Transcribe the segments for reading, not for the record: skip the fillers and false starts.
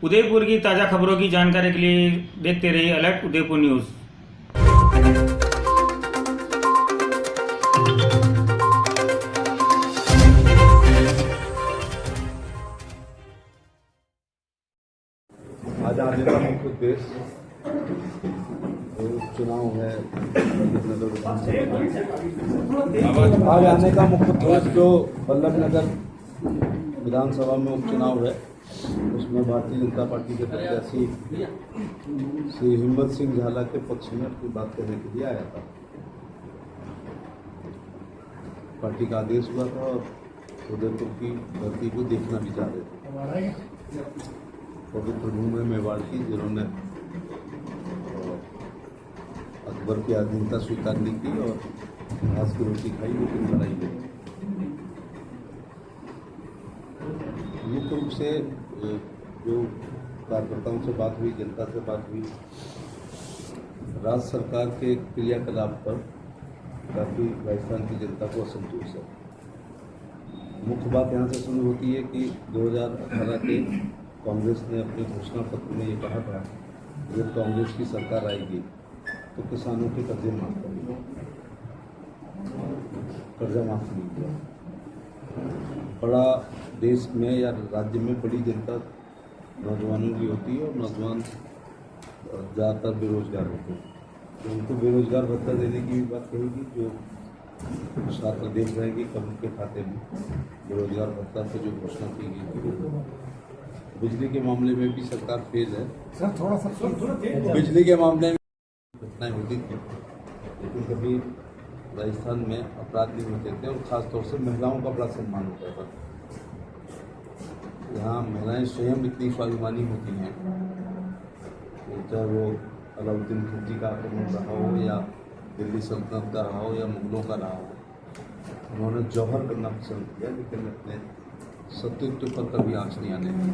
उदयपुर की ताज़ा खबरों की जानकारी के लिए देखते रहिए अलर्ट उदयपुर न्यूज़। आज आने का मुख्य उद्देश्य चुनाव है वल्लभनगर विधानसभा। आज आने का मुख्य उद्देश्य जो वल्लभनगर विधानसभा में उपचुनाव है, उसमें भारतीय जनता पार्टी के प्रत्याशी श्री हिम्मत सिंह झाला के पक्ष में अपनी बात करने के लिए आया था। पार्टी का आदेश हुआ था और उदयपुर की धरती को देखना भी चाह रहे थे। पवित्र भूमि मेवाड़ की, जिन्होंने अकबर की अधीनता स्वीकार नहीं की और घास की रोटी खाई, लेकिन लड़ाई गई। मुख्य रूप से जो कार्यकर्ताओं से बात हुई, जनता से बात हुई, राज्य सरकार के क्रियाकलाप पर काफ़ी राजस्थान की जनता को असंतोष है। मुख्य बात यहाँ से शुरू होती है कि 2018 के कांग्रेस ने अपने घोषणा पत्र में ये कहा था जब कांग्रेस की सरकार आएगी तो किसानों के कर्जे माफ करेंगे। कर्जा माफ नहीं किया। बड़ा देश में या राज्य में बड़ी जनता नौजवानों की होती है और नौजवान ज़्यादातर बेरोजगार होते हैं, तो उनको बेरोजगार भत्ता देने की भी बात कहेगी। जो छात्र देख रहे हैं कि कब उनके खाते में बेरोजगार भत्ता से जो घोषणा की गई थी। बिजली के मामले में भी सरकार फेल है। सर थोड़ा सा बिजली के मामले में घटनाएं होती थी, लेकिन कभी राजस्थान में अपराध नहीं होते थे और ख़ासतौर से महिलाओं का बड़ा सम्मान होता था। यहाँ महिलाएं स्वयं इतनी स्वाभिमानी होती हैं, चाहे वो अलाउद्दीन खिलजी का आक्रमण रहा हो या दिल्ली सल्तनत का रहा हो या मुगलों का रहा हो। उन्होंने जौहर करना पसंद किया, लेकिन अपने सत्युत्व पर कभी आँच नहीं आने दी।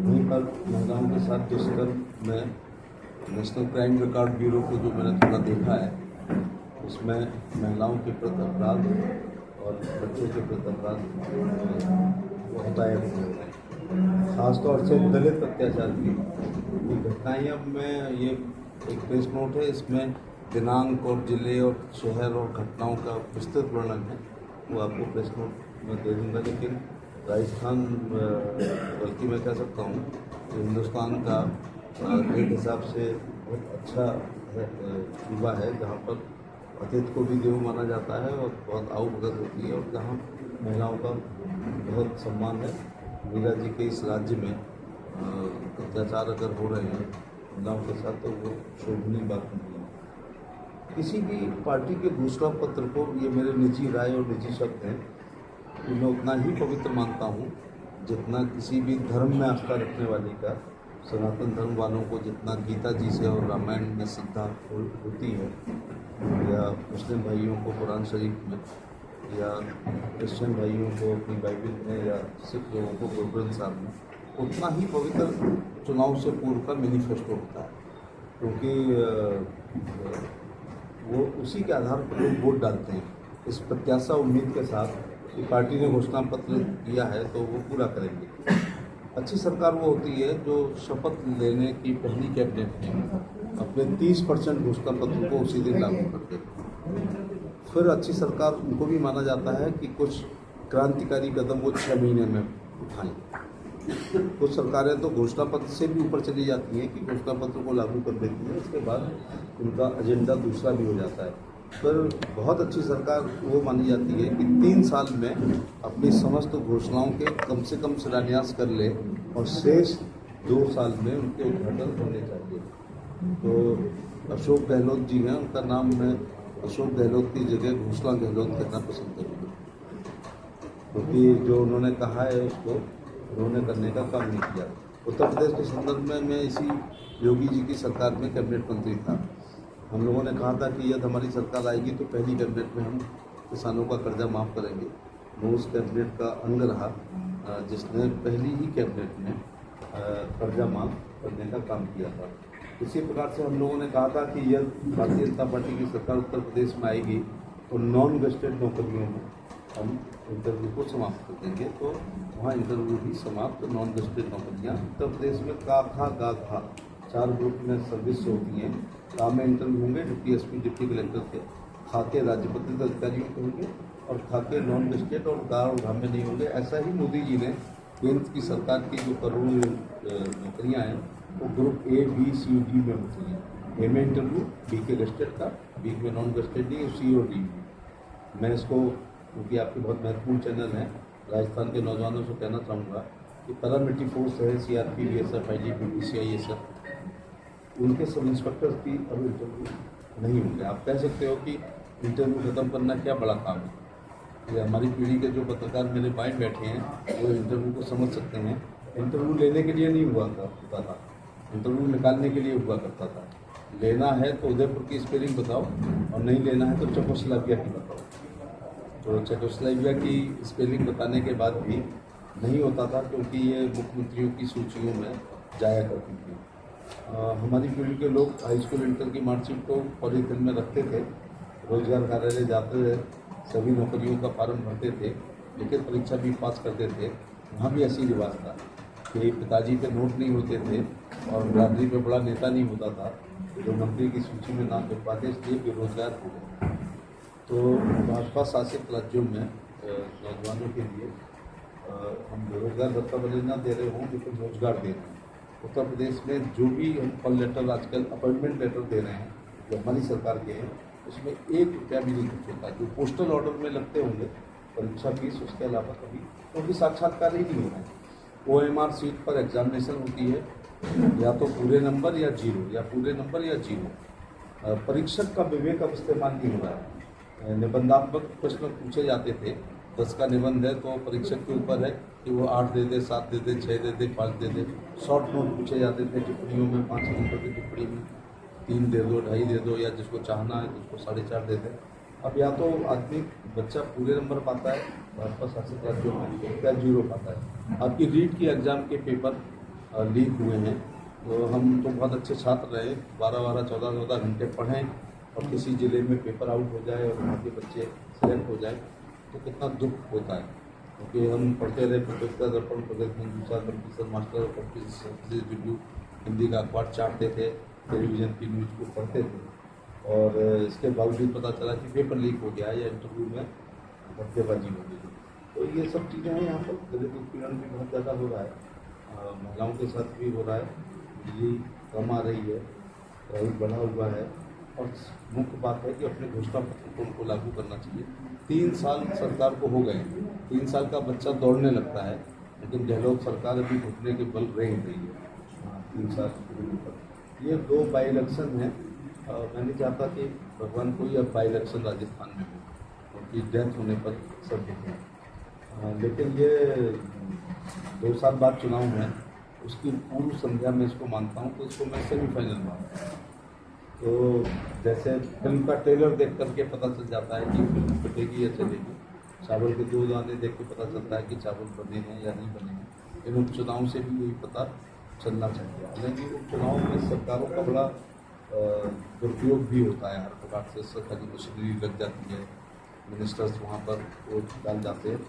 वहीं पर महिलाओं के साथ दुष्कर्म में नेशनल क्राइम रिकॉर्ड ब्यूरो को जो मैंने थोड़ा देखा है, उसमें महिलाओं के प्रति अपराध और बच्चों के प्रति अपराध होता है। खासतौर से दलित अत्याचार की घटनाएँ। अब मैं ये एक प्रेस नोट है, इसमें दिनांक और जिले और शहर और घटनाओं का विस्तृत वर्णन है, वो आपको प्रेस नोट में दे दूँगा। लेकिन राजस्थान, बल्कि मैं कह सकता हूँ कि हिंदुस्तान का एक हिसाब से बहुत अच्छा सूबा है, जहाँ पर अतिथि को भी देव माना जाता है और बहुत आओ भगत होती है और जहाँ महिलाओं का बहुत सम्मान है। मीरा जी के इस राज्य में अत्याचार अगर हो रहे हैं महिलाओं के साथ, तो वो शोभनीय बात नहीं है। किसी भी पार्टी के घोषणा पत्र को, ये मेरे निजी राय और निजी शब्द हैं, मैं उतना ही पवित्र मानता हूँ जितना किसी भी धर्म में आस्था रखने वाले का, सनातन धर्म वालों को जितना गीता जी से और रामायण में श्रद्धा होती है, या मुस्लिम भाइयों को कुरान शरीफ में, या क्रिश्चियन भाइयों को अपनी बाइबल में, या सिख लोगों को गुरु ग्रंथ साहब में, उतना ही पवित्र चुनाव से पूर्व का मैनिफेस्टो होता है। क्योंकि वो उसी के आधार पर लोग वोट डालते हैं, इस प्रत्याशा उम्मीद के साथ कि पार्टी ने घोषणा पत्र दिया है तो वो पूरा करेंगे। अच्छी सरकार वो होती है जो शपथ लेने की पहली कैबिनेट में अपने 30% घोषणा पत्र को उसी दिन लागू कर दे। फिर अच्छी सरकार उनको भी माना जाता है कि कुछ क्रांतिकारी कदम वो 6 महीने में उठाएं। कुछ सरकारें तो घोषणा पत्र से भी ऊपर चली जाती हैं कि घोषणा पत्र को लागू कर देती हैं, उसके बाद उनका एजेंडा दूसरा भी हो जाता है। पर बहुत अच्छी सरकार वो मानी जाती है कि 3 साल में अपनी समस्त घोषणाओं के कम से कम शिलान्यास कर ले और शेष 2 साल में उनके उद्घाटन होने चाहिए। तो अशोक गहलोत जी हैं, उनका नाम मैं अशोक गहलोत की जगह घोषणा गहलोत कहना पसंद करूँगा, क्योंकि जो उन्होंने कहा है उसको उन्होंने करने का काम नहीं किया। उत्तर प्रदेश के संदर्भ में मैं इसी योगी जी की सरकार में कैबिनेट मंत्री था। हम लोगों ने कहा था कि यदि हमारी सरकार आएगी तो पहली कैबिनेट में हम किसानों का कर्जा माफ़ करेंगे। वो उस कैबिनेट का अंग रहा जिसने पहली ही कैबिनेट में कर्जा माफ़ करने का काम किया था। इसी प्रकार से हम लोगों ने कहा था कि यदि भारतीय जनता पार्टी की सरकार उत्तर प्रदेश में आएगी तो नॉन गेस्टेड नौकरियों में हम इंटरव्यू को समाप्त कर देंगे। तो वहाँ इंटरव्यू भी समाप्त। नॉन गस्टेड नौकरियाँ उत्तर प्रदेश में का खा गा घा 4 ग्रुप में सर्विस होती हैं। का में इंटरव्यू होंगे डिप्टी एसपी डिप्टी कलेक्टर के, खा के राज्य पत्रित अधिकारियों के होंगे और खा के नॉन गस्टेड और गा और घा में नहीं होंगे। ऐसा ही मोदी जी ने केंद्र की सरकार की जो करोड़ों नौकरियाँ हैं वो group A B C D में होती हैं। ए में इंटरव्यू, बी के गस्टेड का, बी में नॉन गस्टेड नहीं, सी और डी। मैं इसको, क्योंकि आपके बहुत महत्वपूर्ण चैनल हैं, राजस्थान के नौजवानों से कहना चाहूँगा कि पैरामिलिट्री फोर्स है, CRP, BSF, IGP, PCI, ये सब, उनके सब इंस्पेक्टर्स की अब इंटरव्यू नहीं होंगे। आप कह सकते हो कि इंटरव्यू खत्म करना क्या बड़ा काम है। ये हमारी पीढ़ी के जो पत्रकार मेरे बाएं बैठे हैं वो इंटरव्यू को समझ सकते हैं। इंटरव्यू लेने के लिए नहीं होता था, इंटरव्यू निकालने के लिए हुआ करता था। लेना है तो उदयपुर की स्पेलिंग बताओ और नहीं लेना है तो चेकोस्लोवाकिया की बताओ। तो चेकोस्लोवाकिया की स्पेलिंग बताने के बाद भी नहीं होता था, क्योंकि ये मुख्यमंत्रियों की सूचियों में जाया करती थी। हमारी पीढ़ी के लोग हाई स्कूल इंटर की मार्कशीट को पॉलीथिन में रखते थे, रोजगार कार्यालय जाते थे, सभी नौकरियों का फॉर्म भरते थे, लिखित परीक्षा भी पास करते थे। वहाँ भी ऐसी रिवाज था कि पिताजी पे नोट नहीं होते थे और बरादरी पे बड़ा नेता नहीं होता था, जो मंत्री की सूची में नाम लिखवाते इसलिए बेरोजगार हो गए। तो भाजपा शासित राज्यों में नौजवानों के लिए हम बेरोजगार भत्ता भले ना दे रहे हों लेकिन रोजगार दे रहे हैं। उत्तर प्रदेश में जो भी हम कॉल लेटर आजकल अपॉइंटमेंट लेटर दे रहे हैं जो हमारी सरकार के हैं, उसमें 1 रुपया भी नहीं खर्च होता। जो पोस्टल ऑर्डर में लगते होंगे परीक्षा फीस, उसके अलावा कभी, क्योंकि साक्षात्कार ही नहीं हो रहा है। OMR सीट पर एग्जामिनेशन होती है, या तो पूरे नंबर या जीरो, या पूरे नंबर या जीरो। परीक्षक का विवेक अब इस्तेमाल नहीं हो रहा है। निबंधात्मक प्रश्न पूछे जाते थे, 10 का निबंध है तो परीक्षक के ऊपर है कि वो 8 दे दे, 7 दे दे, 6 दे दे, 5 दे दे। शॉर्ट नोट पूछे जाते थे टिप्पणियों में, 5 नंबर की टिप्पणी में 3 दे दो, 2.5 दे दो, या जिसको चाहना है तो उसको 4.5 दे दे। अब या तो आदमी बच्चा पूरे नंबर पाता है भाजपा शासित राज्यों में, या जीरो पाता है। आपकी रीट की एग्ज़ाम के पेपर लीक हुए हैं, तो हम तो बहुत अच्छे छात्र रहे, 12-12, 14-14 घंटे पढ़ें और किसी ज़िले में पेपर आउट हो जाए और वहाँ के बच्चे सेलेक्ट हो जाए तो कितना दुख होता है। क्योंकि हम पढ़ते रहे Pratiyogita Darpan, Pragati Manjusha, competition master, competition review, Hindi का अखबार चाटते थे, टेलीविज़न की न्यूज़ को पढ़ते थे, और इसके बावजूद पता चला कि पेपर लीक हो गया या इंटरव्यू में धक्केबाजी हो गई। तो ये सब चीज़ें हैं। यहाँ पर दलित उत्पीड़न भी बहुत ज़्यादा हो रहा है, महिलाओं के साथ भी हो रहा है, बिजली कम आ रही है, प्राइस बढ़ा हुआ है, और मुख्य बात है कि अपने घोषणा पत्र को उनको लागू करना चाहिए। 3 साल सरकार को हो गए, 3 साल का बच्चा दौड़ने लगता है, लेकिन गहलोत सरकार अभी घुटने के बल रह रही है 3 साल पर। ये 2 बाई इलेक्शन हैं। मैं नहीं चाहता कि भगवान कोई अब बाई इलेक्शन राजस्थान में हो, क्योंकि डेथ होने पर सब देखें। लेकिन ये 2 साल बाद चुनाव में उसकी पूर्व संध्या में इसको मानता हूँ, तो इसको मैं सेमीफाइनल मानता हूँ। तो जैसे फिल्म का ट्रेलर देख करके पता चल जाता है कि फिल्म पिटेगी या चलेगी, चावल के 2 दाने देख के पता चलता है कि चावल बने हैं या नहीं बने हैं। इन उपचुनाव से भी यही पता चलना चाहिए। हालांकि उपचुनाव में सरकारों का बड़ा दुरुपयोग भी होता है, हर प्रकार से सरकारी मशीनरी लग जाती है, मिनिस्टर्स वहाँ पर वोट डाल जाते हैं।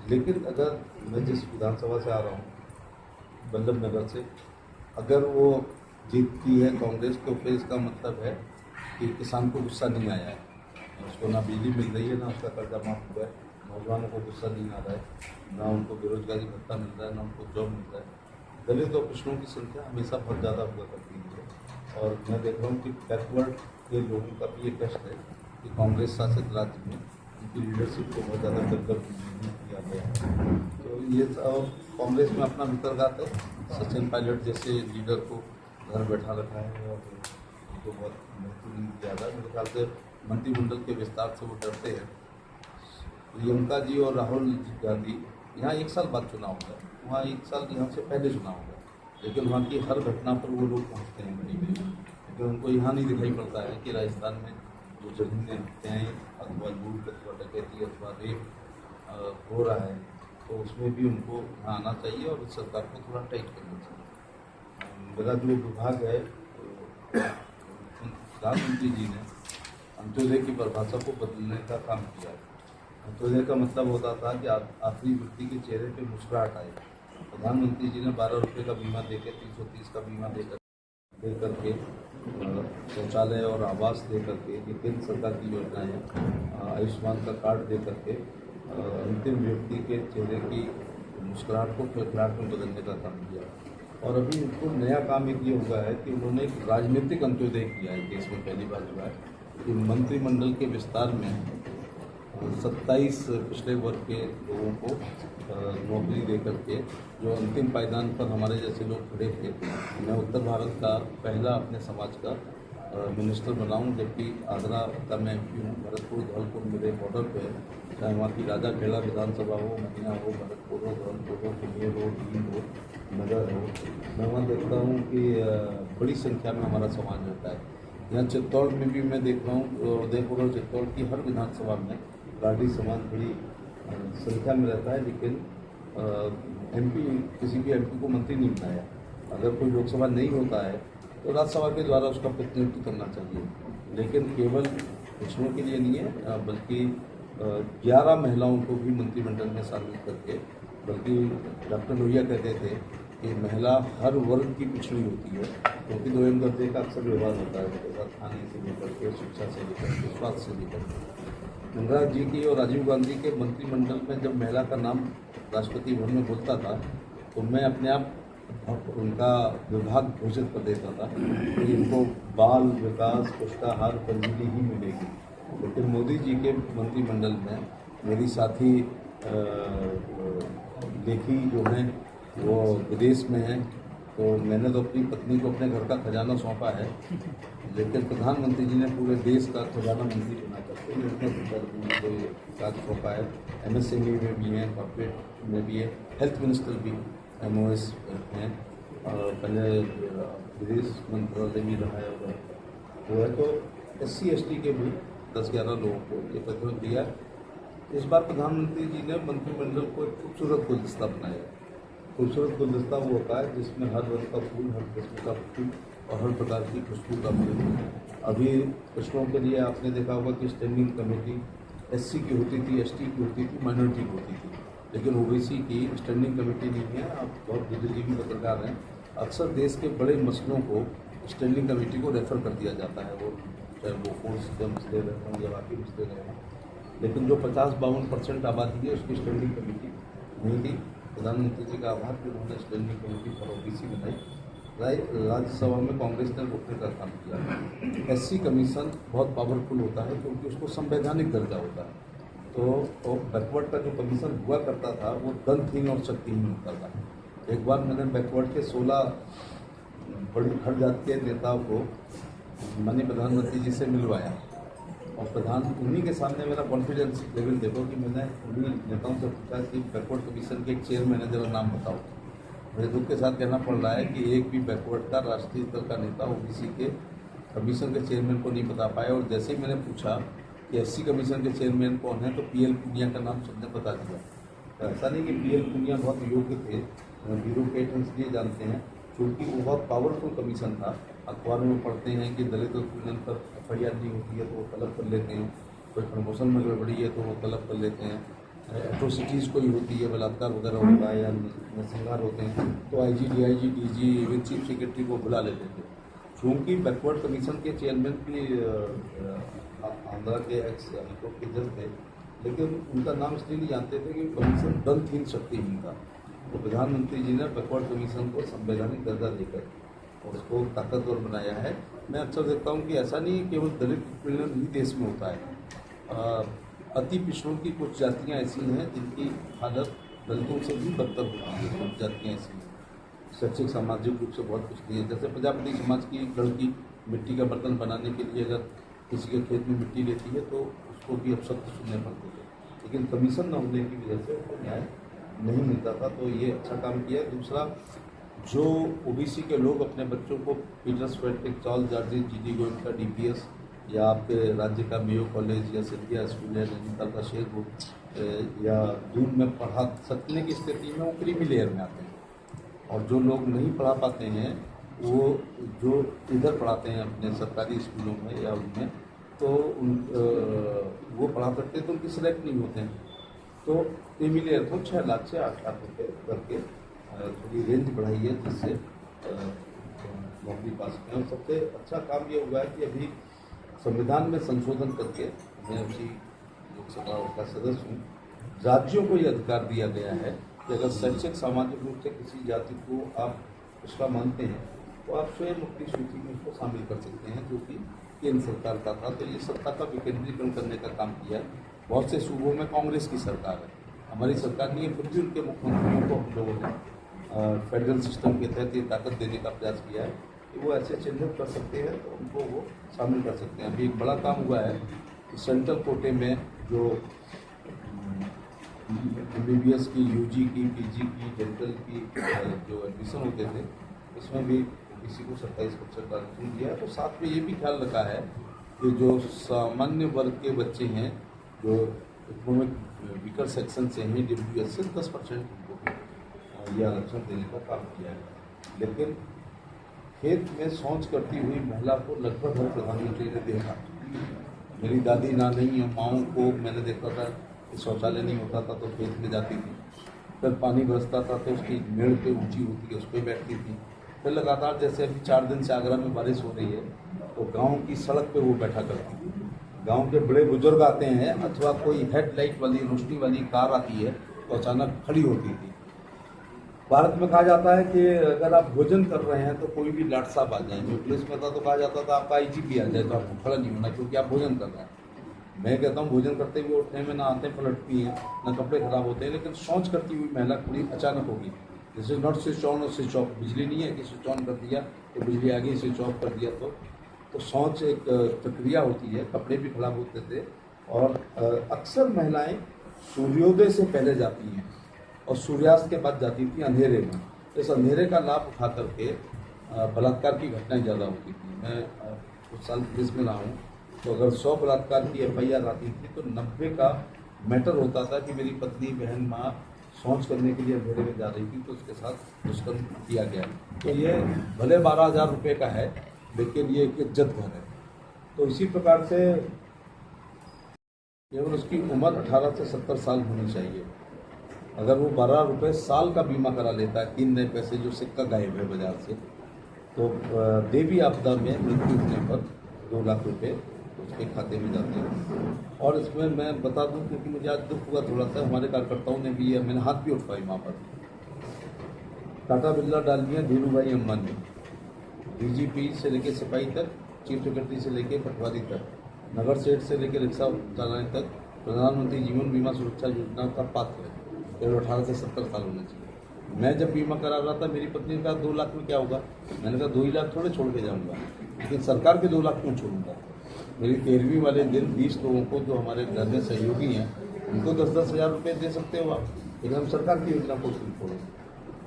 लेकिन अगर मैं जिस विधानसभा से आ रहा हूँ, बल्लभ नगर से, अगर वो जीतती है कांग्रेस, तो फिर इसका मतलब है कि किसान को गुस्सा नहीं आया है, उसको ना बिजली मिल रही है, ना उसका कर्जा माफ हुआ है, नौजवानों को गुस्सा नहीं आ रहा है, ना उनको बेरोजगारी भत्ता मिल रहा है, ना उनको जॉब मिल रहा है। दलित और पिछड़ों की संख्या हमेशा बहुत ज़्यादा हुआ करती है, और मैं देख रहा हूँ कि बैकवर्ड के लोगों का भी ये कष्ट है कि कांग्रेस शासित राज्य में उनकी लीडरशिप को बहुत ज़्यादा गड़बड़ किया गया है। तो ये कांग्रेस में अपना वितरघात है। सचिन पायलट जैसे लीडर को घर बैठा रखा है और उनको बहुत महत्व नहीं दिया था। मेरे ख्याल से मंत्रिमंडल के विस्तार से वो डरते हैं। प्रियंका जी और राहुल गांधी यहाँ 1 साल बाद चुनाव होगा, वहाँ 1 साल यहाँ से पहले चुनाव होगा, लेकिन वहाँ की हर घटना पर वो लोग पहुँचते हैं बड़ी बड़ी। लेकिन उनको यहाँ नहीं दिखाई पड़ता है कि राजस्थान में जो जमीनें हत्याएँ अथवा लूट अथवा डकैती अथवा रेप हो रहा है, तो उसमें भी उनको यहाँ आना चाहिए और सरकार को थोड़ा टाइट करना चाहिए। मेरा जो विभाग है, प्रधानमंत्री जी ने अंत्योदय की परिभाषा को बदलने का काम किया है। अंत्योदय का मतलब होता था कि आखिरी व्यक्ति के चेहरे पे मुस्कुराहट आए। प्रधानमंत्री जी ने 12 रुपये का बीमा देकर 330 का बीमा दे करके शौचालय और आवास दे करके, ये केंद्र सरकार की योजनाएं हैं, आयुष्मान का कार्ड दे करके अंतिम व्यक्ति के चेहरे की मुस्कुराहट को खिलखिलाहट में बदलने का काम किया। और अभी उनको नया काम एक ये हुआ है कि उन्होंने एक राजनीतिक अंत्योदय किया है। देश में पहली बार हुआ है कि मंत्रिमंडल के विस्तार में 27 पिछड़े वर्ग के लोगों को नौकरी दे करके, जो अंतिम पायदान पर हमारे जैसे लोग खड़े थे, मैं उत्तर भारत का पहला अपने समाज का मिनिस्टर बनाऊं, जबकि आगरा का मैं एमपी हूँ। भरतपुर धौलपुर मेरे बॉर्डर पे है, चाहे वहाँ की राजा खेड़ा विधानसभा हो, मदीना हो, भरतपुर हो, धौलपुर हो, किन्नौर हो, डीन हो, नगर हो, मैं वहाँ देखता हूँ कि बड़ी संख्या में हमारा समाज रहता है। यहाँ चित्तौड़ में भी मैं देख रहा हूँ, उदयपुर और चित्तौड़ की हर विधानसभा में लाडी समाज बड़ी संख्या में रहता है। लेकिन एमपी, किसी भी एमपी को मंत्री नहीं बनाया। अगर कोई लोकसभा नहीं होता है तो राज्यसभा के द्वारा उसका प्रतिनिधित्व करना चाहिए। लेकिन केवल पिछड़ों के लिए नहीं है, बल्कि 11 महिलाओं को भी मंत्रिमंडल में शामिल करके, बल्कि डॉक्टर लोहिया कहते थे कि महिला हर वर्ग की पिछड़ी होती है, क्योंकि दोयम दर्जे का अक्सर व्यवहार होता है उसके साथ, खाने से लेकर के, शिक्षा से लेकर के, स्वास्थ्य से लेकर के। इंदिरा जी की और राजीव गांधी के मंत्रिमंडल में जब महिला का नाम राष्ट्रपति भवन में बोलता था तो मैं अपने आप उनका विभाग घोषित कर देता था कि इनको बाल विकास पुष्टाहार पंजीरी ही मिलेगी। लेकिन मोदी जी के मंत्रिमंडल में मेरी साथी लेखी जो हैं वो विदेश में हैं, तो मैंने तो अपनी पत्नी को अपने घर का खजाना सौंपा है, लेकिन प्रधानमंत्री जी ने पूरे देश का खजाना मंत्री बना करके कोई कार्य सौंपा है। MSME में भी हैं, कॉर्पोरेट में भी है, हेल्थ मिनिस्टर भी MOS हैं, और पहले विदेश मंत्रालय भी रहा है वो है। तो SC ST के भी 10-11 लोगों को ये पत्र दिया। इस बार प्रधानमंत्री जी ने मंत्रिमंडल को एक खूबसूरत गुलदस्ता बनाया। खूबसूरत गुलदस्ता वो होता है जिसमें हर वर्ग का फूल, हर किस्म का फूल और हर प्रकार की खुशबू का फूल। अभी पिछड़ों के लिए आपने देखा होगा कि स्टैंडिंग कमेटी SC की होती थी, ST की होती थी, माइनॉरिटी की होती थी, लेकिन OBC की स्टैंडिंग कमेटी नहीं है। आप बहुत बुद्धिजीवी पत्रकार हैं, अक्सर देश के बड़े मसलों को स्टैंडिंग कमेटी को रेफर कर दिया जाता है, वो चाहे वो फोर्स के मसले रहे हों या बाकी मसले रहे हों। लेकिन जो 50-52% आबादी है उसकी स्टैंडिंग कमेटी नहीं थी। प्रधानमंत्री जी का आभार कि उन्होंने स्टैंडिंग कमेटी फॉर OBC बनाई। राज्यसभा में कांग्रेस ने रोकने का काम किया। SC कमीशन बहुत पावरफुल होता है क्योंकि उसको संवैधानिक दर्जा होता है। तो बैकवर्ड का जो कमीशन हुआ करता था वो दंतहीन और शक्तिहीन होता था। एक बार मैंने बैकवर्ड के 16 बड़ी हर जाति के नेताओं को माननीय प्रधानमंत्री जी से मिलवाया, और उन्हीं के सामने मेरा कॉन्फिडेंस लेवल देखो कि मैंने उन्हीं नेताओं से पूछा कि बैकवर्ड कमीशन के एक चेयरमैन है, जरा नाम बताओ। मुझे दुख के साथ कहना पड़ रहा है कि एक भी बैकवर्ड का राष्ट्रीय स्तर का नेता OBC के कमीशन के चेयरमैन को नहीं बता पाया। और जैसे ही मैंने पूछा कि SC कमीशन के चेयरमैन कौन है तो PL पुनिया का नाम सबने बता दिया। तो ऐसा नहीं कि PL पुनिया बहुत योग्य थे, ब्यूरोक्रेट इसलिए जानते हैं क्योंकि वो बहुत पावरफुल कमीशन था। अखबारों में पढ़ते हैं कि दलित उत्पीड़न पर FIR नहीं होती है तो वो तलब कर लेते हैं, कोई प्रमोशन में गड़बड़ी है तो वो तलब कर लेते हैं, एट्रोसिटीज़ कोई होती है, बलात्कार वगैरह होता है या नरसंहार होते हैं तो IG DIG DG even chief secretary को बुला लेते थे। चूँकि बैकवर्ड कमीशन के चेयरमैन भी आंध्रा के एक्स हाईकोर्ट के जज थे, लेकिन उनका नाम इसलिए नहीं जानते थे कि कमीशन दंतहीन शक्तिहीन था। तो प्रधानमंत्री जी ने बैकवर्ड कमीशन को संवैधानिक दर्जा देकर और उसको ताकतवर बनाया है। मैं अक्सर देखता हूँ कि ऐसा नहीं केवल दलित उत्पीड़न ही देश में होता है, अति पिछड़ों की कुछ जातियाँ ऐसी हैं जिनकी हालत दलितों से भी बदतर होती है। कुछ जातियाँ ऐसी हैं शैक्षिक सामाजिक रूप से बहुत पिछड़ी है। जैसे प्रजापति समाज की लड़की मिट्टी का बर्तन बनाने के लिए अगर किसी के खेत में मिट्टी लेती है तो उसको भी अपशब्द सुनने पड़ते थे, लेकिन कमीशन न होने की वजह से उसको न्याय नहीं मिलता था। तो ये अच्छा काम किया है। दूसरा, जो OBC के लोग अपने बच्चों को पीटर्सबर्ग, चार्ल्स जार्जिन, GD गोयनका DPS या आपके राज्य का मेयो कॉलेज या सिंधिया स्कूल या नैनीताल का शेरपुर या दून में पढ़ा सकने की स्थिति में वो क्रीमी लेयर में आते हैं। और जो लोग नहीं पढ़ा पाते हैं वो जो इधर पढ़ाते हैं अपने सरकारी स्कूलों में या उनमें, तो वो पढ़ा सकते हैं तो उनकी सिलेक्ट नहीं होते हैं। तो क्रीमी को 6 लाख से 8 लाख रुपये करके थोड़ी रेंज बढ़ाई है, जिससे नौकरी पा सकते हैं। और सबसे अच्छा काम ये हुआ है कि अभी संविधान में संशोधन करके, मैं उसी लोकसभा का सदस्य हूँ, राज्यों को ये अधिकार दिया गया है कि अगर शैक्षिक सामाजिक रूप से किसी जाति को आप उसका मानते हैं तो आप स्वयं मुक्ति सूची में उसको शामिल कर सकते हैं, जो कि केंद्र सरकार का था। तो ये सत्ता का विकेंद्रीकरण करने का काम किया है। बहुत से सूबों में कांग्रेस की सरकार है, हमारी सरकार नहीं है, फिर भी उनके मुख्यमंत्रियों को हम लोगों ने फेडरल सिस्टम के तहत ये ताकत देने का प्रयास किया है कि वो ऐसे चिन्हित कर सकते हैं तो उनको वो शामिल कर सकते हैं। अभी एक बड़ा काम हुआ है कि सेंट्रल कोटे में जो MBBS की, UG की, PG की, डेंटल की जो एडमिशन होते थे, उसमें भी किसी को 27% का आरक्षण दिया है। तो साथ में ये भी ख्याल रखा है कि जो सामान्य वर्ग के बच्चे हैं, जो इकोनॉमिक वीकर सेक्शन से हैं, DWS से 10% उनको भी ये आरक्षण देने का काम किया है। लेकिन खेत में शौच करती हुई महिला को लगभग हर प्रधानमंत्री ने देखा। मेरी दादी नानी माओं को मैंने देखा था कि शौचालय नहीं होता था तो खेत में जाती थी, फिर पानी बरसता था तो उसकी मेड़ पे ऊंची होती है उस पर बैठती थी, फिर लगातार जैसे अभी 4 दिन से आगरा में बारिश हो रही है तो गांव की सड़क पे वो बैठा करती थी। गांव के बड़े बुजुर्ग आते हैं अथवा कोई हेडलाइट वाली रोशनी वाली कार आती है तो अचानक खड़ी होती थी। भारत में कहा जाता है कि अगर आप भोजन कर रहे हैं तो कोई भी लाट साहब आ जाए, जो पुलिस में था तो कहा जाता था आपका IGP आ जाए तो आपको खड़ा नहीं होना क्योंकि आप भोजन कर रहे हैं। मैं कहता हूँ भोजन करते हुए उठने में ना आते पलटती हैं ना कपड़े खराब होते हैं, लेकिन शौच करती हुई महिला पूरी अचानक होगी। जैसे नॉट स्विच ऑन और स्विच ऑफ, बिजली नहीं है कि स्विच ऑन कर दिया तो बिजली आ गई, स्विच ऑफ कर दिया तो शौच एक प्रक्रिया होती है। कपड़े भी खराब होते थे और अक्सर महिलाएं सूर्योदय से पहले जाती हैं और सूर्यास्त के बाद जाती थी अंधेरे में। इस अंधेरे का लाभ उठा करके बलात्कार की घटनाएं ज़्यादा होती थी। मैं कुछ साल पुलिस में रहा हूँ तो अगर 100 बलात्कार की FIR आती थी तो 90 का मैटर होता था कि मेरी पत्नी, बहन, माँ शौच करने के लिए अंधेरे में जा रही थी तो उसके साथ दुष्कर्म किया गया। तो ये भले 12,000 रुपये का है लेकिन ये एक इज्जत घर है। तो इसी प्रकार से केवल उसकी उम्र 18 से 70 साल होनी चाहिए। अगर वो 12 रुपये साल का बीमा करा लेता है, 3 नए पैसे जो सिक्का गायब है बाजार से, तो देवी आपदा में मृत्यु होने पर 2 लाख रुपये उसके खाते में जाते हैं। और इसमें मैं बता दूं क्योंकि मुझे आज दुख हुआ थोड़ा सा, हमारे कार्यकर्ताओं ने भी, मैंने हाथ भी उठवाई वहाँ पर, टाटा बिरला डाल दिया धीरू भाई अंबानी, DGP से लेके सिपाही तक, चीफ सेक्रेटरी से लेके पटवारी तक, नगर सेठ से लेके रिक्शा चलाने तक प्रधानमंत्री जीवन बीमा सुरक्षा योजना का पात्र है। केवल 18 से 70 साल होना चाहिए। मैं जब बीमा करा रहा था मेरी पत्नी ने कहा 2 लाख में क्या होगा, मैंने कहा 2 ही लाख थोड़े छोड़ के जाऊँगा, लेकिन सरकार के 2 लाख क्यों छोड़ूंगा। मेरी 13वीं वाले दिन 20 लोगों को जो हमारे घर में सहयोगी हैं उनको 10-10 हज़ार रुपये दे सकते हो आप, लेकिन हम सरकार की योजना को क्यों छोड़ें।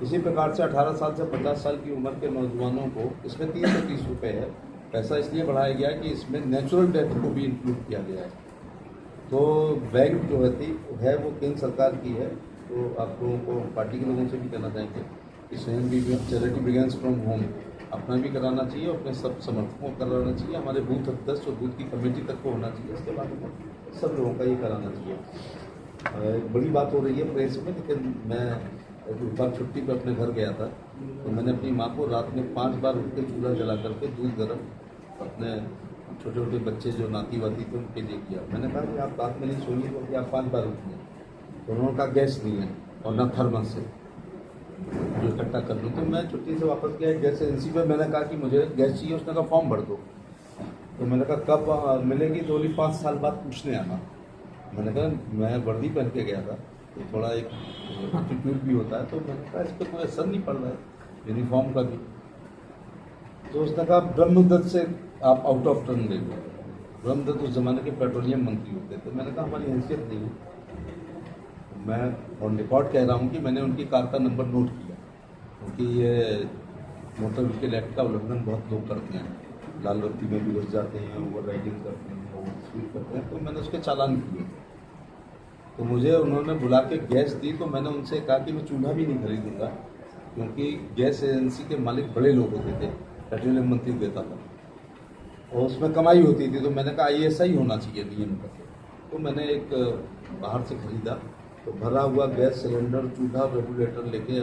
इसी प्रकार से 18 साल से 50 साल की उम्र के नौजवानों को इसमें 330 रुपये है। पैसा इसलिए बढ़ाया गया कि इसमें नेचुरल डेथ को भी इंक्लूड किया गया है। तो बैंक जो है वो केंद्र सरकार की है। तो आप लोगों को, पार्टी के लोगों से भी कहना चाहेंगे कि स्वयं भी चैरिटी बिगेंस फ्रॉम होम अपना भी कराना चाहिए, अपने सब समर्थकों को कराना चाहिए, हमारे बूथ अध्यक्ष और बूथ की कमेटी तक को होना चाहिए, इसके बाद सब लोगों का ये कराना चाहिए। एक बड़ी बात हो रही है प्रेस में, लेकिन मैं एक बार छुट्टी पर अपने घर गया था तो मैंने अपनी माँ को रात में 5 बार उठ के चूल्हा जला करके दूध गर्म अपने छोटे छोटे बच्चे जो नाती वाती थे उनके लिए किया। मैंने कहा कि आप रात में नहीं सोइए क्योंकि आप 5 बार उठिए। तो उन्होंने कहा गैस नहीं है और ना थर्मस से जो इकट्ठा कर लूँ। तो मैं छुट्टी से वापस गया, गैस एजेंसी पर मैंने कहा कि मुझे गैस चाहिए, उसने कहा फॉर्म भर दो। तो मैंने कहा कब मिलेगी, तो बोली 5 साल बाद पूछने आना। मैंने कहा मैं वर्दी पहन के गया था तो थोड़ा एक एटीट्यूड भी होता है, तो मैंने कहा इस पर कोई असर नहीं पड़ रहा है यूनिफॉर्म का भी। तो उसने कहा ब्रह्मदत्त से आप आउट ऑफ टर्न ले लो। ब्रह्मदत्त उस जमाने के पेट्रोलियम मंत्री होते। तो मैंने कहा हमारी हैसियत नहीं है। मैं ऑन रिकॉर्ड कह रहा हूँ कि मैंने उनकी कार का नंबर नोट किया, क्योंकि ये मोटर व्हीकल एक्ट का उल्लंघन बहुत लोग करते हैं, लाल बत्ती में भी घुस जाते हैं, ओवर राइडिंग करते हैं, ओवर स्पीड करते हैं। तो मैंने उसके चालान किए। तो मुझे उन्होंने बुला के गैस दी, तो मैंने उनसे कहा कि मैं चूल्हा भी नहीं खरीदूंगा, क्योंकि गैस एजेंसी के मालिक बड़े लोग होते थे, पेट्रोलियम मंत्री देता था। और उसमें कमाई होती थी। तो मैंने कहा ISI होना चाहिए नियम का। तो मैंने एक बाहर से खरीदा, तो भरा हुआ गैस सिलेंडर, चूल्हा, रेगुलेटर लेके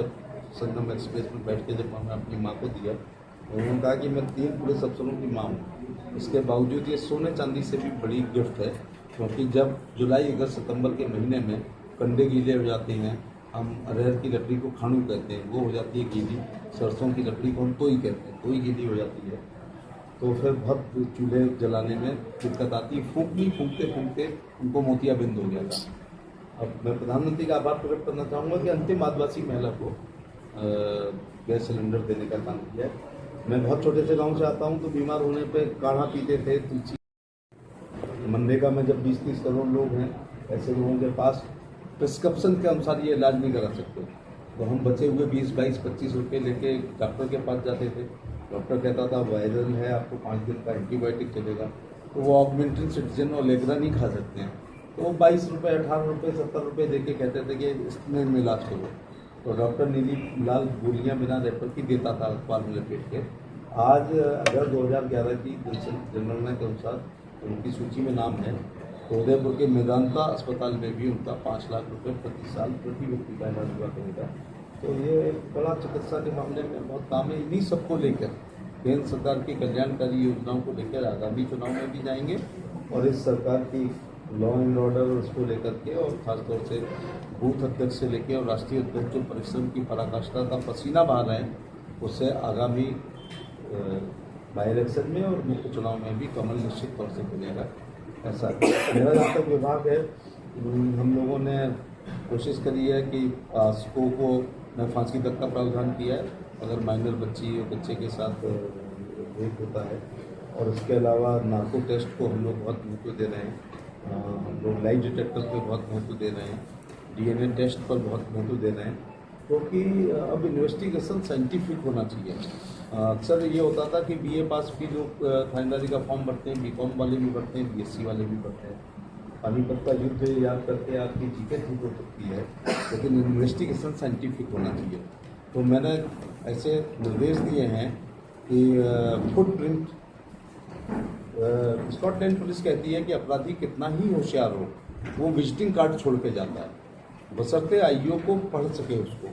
संगम एक्सप्रेस में बैठ के जब मैंने अपनी माँ को दिया, तो उन्होंने कहा कि मैं 3 पुलिस अफसरों की माँ हूँ। इसके बावजूद ये सोने चांदी से भी बड़ी गिफ्ट है, क्योंकि जब जुलाई, अगस्त, सितंबर के महीने में कंडे गीले हो जाते हैं, हम अरहर की लकड़ी को खाणू कहते हैं, वो हो जाती है गीली, सरसों की लकड़ी को हम तोई कहते हैं, तोई गीली हो जाती है, तो फिर बहुत चूल्हे जलाने में दिक्कत आती है। फूंकते फूंकते उनको मोतियाबिंद हो गया था। अब मैं प्रधानमंत्री का आभार प्रकट करना चाहूँगा कि अंतिम आदिवासी महिला को गैस सिलेंडर देने का काम किया है। मैं बहुत छोटे से गांव से आता हूं, तो बीमार होने पे काढ़ा पीते थे, तुलसी। मनरेगा में जब 20-30 करोड़ लोग हैं, ऐसे लोगों के पास प्रिस्क्रिप्शन के अनुसार ये इलाज नहीं करा सकते, तो हम बचे हुए 20-22-25 रुपये लेके डॉक्टर के पास जाते थे। डॉक्टर कहता था वायरल है, आपको 5 दिन का एंटीबायोटिक चलेगा, तो वो ऑगमेंटेड सिटीजन और लेगरा नहीं खा सकते हैं, तो वो 22 रुपये, 18 रुपये, 70 रुपये दे के कहते थे कि इसमें इलाज करो। तो डॉक्टर नीली लाल गोलियाँ बिना रेफर की देता था अखबार में लपेट के। आज अगर 2011 की जनगणना के अनुसार उनकी सूची में नाम है, तो उदयपुर के मेदांता अस्पताल में भी उनका 5 लाख रुपए प्रति साल प्रति व्यक्ति का इलाज हुआ करेगा। तो ये एक बड़ा चिकित्सा के मामले में बहुत काम है। इन्हीं सबको लेकर केंद्र सरकार की कल्याणकारी योजनाओं को लेकर आगामी चुनाव में भी जाएंगे, और इस सरकार की लॉ एंड ऑर्डर उसको लेकर के, और खासतौर से बूथ अध्यक्ष से लेकर और राष्ट्रीय अध्यक्ष जो परिश्रम की पराकाष्ठा का पसीना बहा रहे हैं, उससे आगामी बाई इलेक्शन में और मुख्य चुनाव में भी कमल निश्चित तौर से बनेगा। ऐसा मेरा जहाँ तक विभाग है, हम लोगों ने कोशिश करी है कि आस्को को में फांसी तक का प्रावधान किया है अगर माइनर बच्ची और बच्चे के साथ रेप होता है, और इसके अलावा नार्को टेस्ट को हम लोग बहुत महत्व दे रहे हैं। हम लोग लाइट डिटेक्टर पे बहुत महत्व दे रहे हैं, DNA टेस्ट पर बहुत महत्व दे रहे हैं, क्योंकि अब इन्वेस्टिगेशन साइंटिफिक होना चाहिए। अक्सर ये होता था कि BA पास भी लोग थानेदारी का फॉर्म भरते हैं, BCom वाले भी भरते हैं, BSc वाले भी भरते हैं। पानीपत का युद्ध याद करके आपकी जीके ठीक हो सकती है, लेकिन इन्वेस्टिगेशन साइंटिफिक होना चाहिए। तो मैंने ऐसे निर्देश दिए हैं कि फुटप्रिंट, स्कॉटलैंड पुलिस कहती है कि अपराधी कितना ही होशियार हो, वो विजिटिंग कार्ड छोड़ के जाता है, बशर्ते IO को पढ़ सके उसको।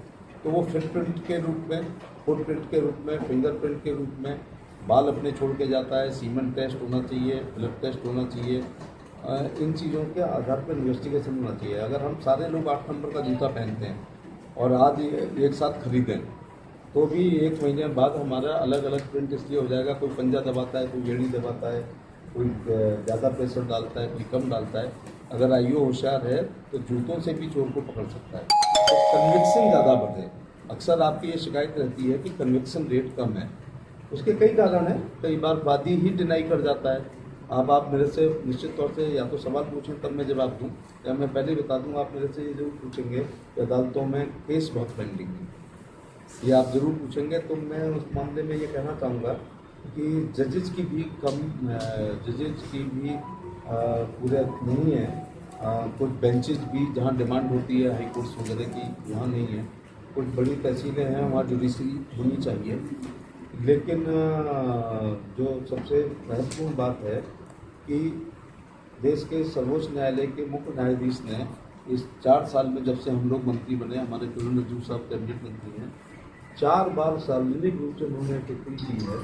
तो वो फिटप्रिंट के रूप में, फुटप्रिंट के रूप में, फिंगरप्रिंट के रूप में बाल अपने छोड़ के जाता है। सीमेन टेस्ट होना चाहिए, ब्लड टेस्ट होना चाहिए। इन चीज़ों के आधार पर इन्वेस्टिगेशन होना चाहिए। अगर हम सारे लोग 8 नंबर का जूता पहनते हैं और आज एक साथ खरीदें, तो भी 1 महीने बाद हमारा अलग अलग प्रिंट इसलिए हो जाएगा, कोई पंजा दबाता है, कोई एड़ी दबाता है, कोई ज़्यादा प्रेशर डालता है, कोई कम डालता है। अगर IO होशियार है तो जूतों से भी चोर को पकड़ सकता है, तो कन्विक्शन ज़्यादा बढ़े। अक्सर आपकी ये शिकायत रहती है कि कन्विक्शन रेट कम है, उसके कई कारण हैं। कई बार वादी ही डिनाई कर जाता है। अब आप मेरे से निश्चित तौर से या तो सवाल पूछें तब मैं जवाब दूं, या मैं पहले बता दूं, आप मेरे से ये जरूर पूछेंगे कि अदालतों में केस बहुत पेंडिंग है, ये आप ज़रूर पूछेंगे। तो मैं उस मामले में ये कहना चाहूँगा कि जजेज की भी पूरे नहीं है। कुछ बेंचेज भी जहाँ डिमांड होती है हाई कोर्ट्स वगैरह की, वहाँ नहीं है। कुछ बड़ी तहसीलें हैं, वहाँ जुडिशरी होनी चाहिए। लेकिन जो सबसे महत्वपूर्ण बात है कि देश के सर्वोच्च न्यायालय के मुख्य न्यायाधीश ने इस 4 साल में, जब से हम लोग मंत्री बने, हमारे किरण रिजिजू साहब कैबिनेट मंत्री हैं, 4 बार सार्वजनिक रूप से उन्होंने टिप्पणी की है